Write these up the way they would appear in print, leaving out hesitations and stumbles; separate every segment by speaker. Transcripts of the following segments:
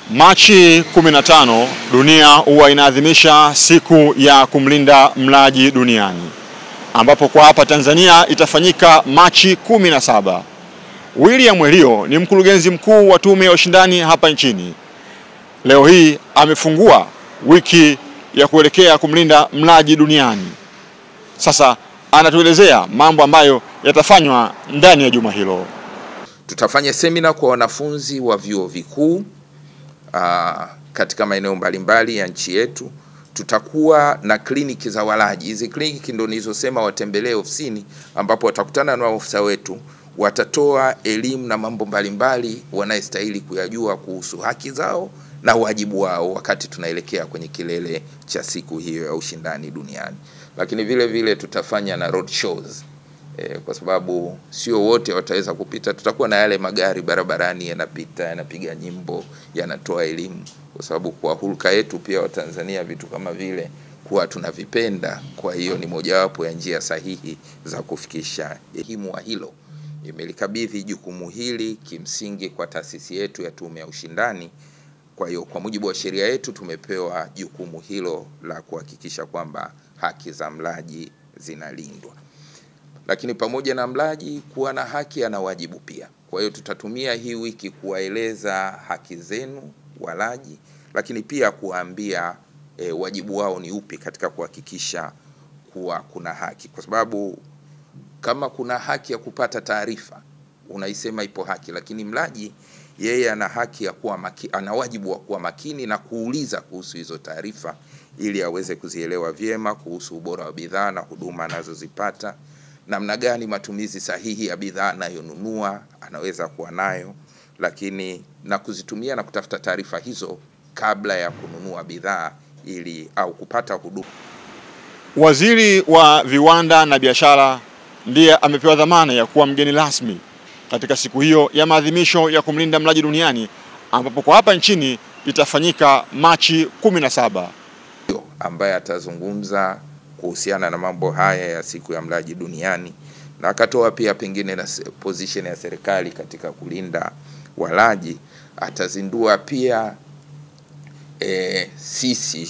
Speaker 1: Machi 15 dunia huwa inaadhimisha siku ya kumlinda mlaji duniani, ambapo kwa hapa Tanzania itafanyika Machi 17. William Mwelio ni mkurugenzi mkuu wa tume ya ushindani hapa nchini. Leo hii amefungua wiki ya kuelekea kumlinda mlaji duniani. Sasa anatuelezea mambo ambayo yatafanywa ndani ya juma hilo.
Speaker 2: Tutafanya semina kwa wanafunzi wa vyuo vikuu katika maeneo mbalimbali ya nchi yetu. Tutakuwa na kliniki za walaji. Hizi kliniki ndio nilizosema watembelee ofisini, ambapo watakutana na ofisa wetu, watatoa elimu na mambo mbalimbali wanayostahili kuyajua kuhusu haki zao na wajibu wao wakati tunaelekea kwenye kilele cha siku hiyo ya ushindani duniani. Lakini vile vile tutafanya na road shows. Kwa sababu sio wote wataweza kupita. Tutakuwa na yale magari barabarani yanapita, yanapiga nyimbo, yanatoa elimu, kwa sababu kwa hulka yetu pia wa Tanzania vitu kama vile huwa tunavipenda. Kwa hiyo ni mojawapo ya njia sahihi za kufikisha elimu wa hilo. Imelikabidhi jukumu hili kimsingi kwa taasisi yetu ya Tume ya Ushindani. Kwa hiyo kwa mujibu wa sheria yetu tumepewa jukumu hilo la kuhakikisha kwamba haki za mlaji zinalindwa. Lakini pamoja na mlaji kuwa na haki, ana wajibu pia. Kwa hiyo tutatumia hii wiki kuwaeleza haki zenu walaji, lakini pia kuambia wajibu wao ni upi katika kuhakikisha kuwa kuna haki. Kwa sababu kama kuna haki ya kupata taarifa, unaisema ipo haki, lakini mlaji yeye ana haki ya kuwa ana wajibu wa kuwa makini na kuuliza kuhusu hizo taarifa ili aweze kuzielewa vyema kuhusu ubora wa bidhaa na huduma anazozipata, namna gani matumizi sahihi ya bidhaa anayonunua anaweza kuwa nayo, lakini na kuzitumia na kutafuta taarifa hizo kabla ya kununua bidhaa ili au kupata huduma.
Speaker 1: Waziri wa Viwanda na Biashara ndiye amepewa dhamana ya kuwa mgeni rasmi katika siku hiyo ya maadhimisho ya kumlinda mlaji duniani, ambapo kwa hapa nchini itafanyika Machi 17.
Speaker 2: Ambaye atazungumza kuhusiana na mambo haya ya siku ya mlaji duniani, na akatoa pia pengine na position ya serikali katika kulinda walaji. Atazindua pia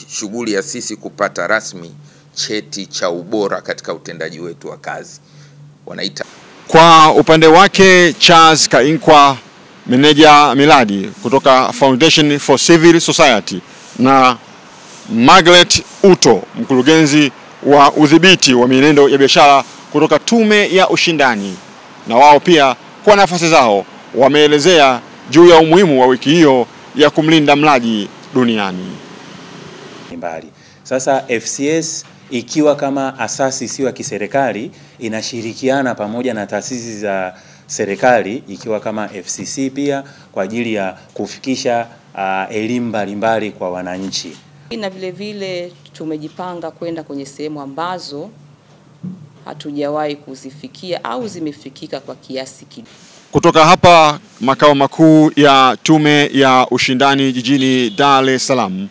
Speaker 2: shughuli ya sisi kupata rasmi cheti cha ubora katika utendaji wetu wa kazi, wanaita.
Speaker 1: Kwa upande wake Charles Kainkwa, meneja miradi kutoka Foundation for Civil Society, na Margaret Uto, mkurugenzi wa udhibiti wa mienendo ya biashara kutoka Tume ya Ushindani, na wao pia kwa nafasi zao wameelezea juu ya umuhimu wa wiki hiyo ya kumlinda mlaji duniani.
Speaker 3: Sasa FCS ikiwa kama asasi sio ya kiserikali inashirikiana pamoja na taasisi za serikali ikiwa kama FCC pia kwa ajili ya kufikisha elimu mbalimbali kwa wananchi.
Speaker 4: Na vile vile tumejipanga kwenda kwenye sehemu ambazo hatujawahi kuzifikia au zimefikika kwa kiasi kidogo.
Speaker 1: Kutoka hapa makao makuu ya Tume ya Ushindani jijini Dar es Salaam,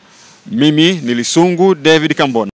Speaker 1: mimi ni Lisungu David Kambona.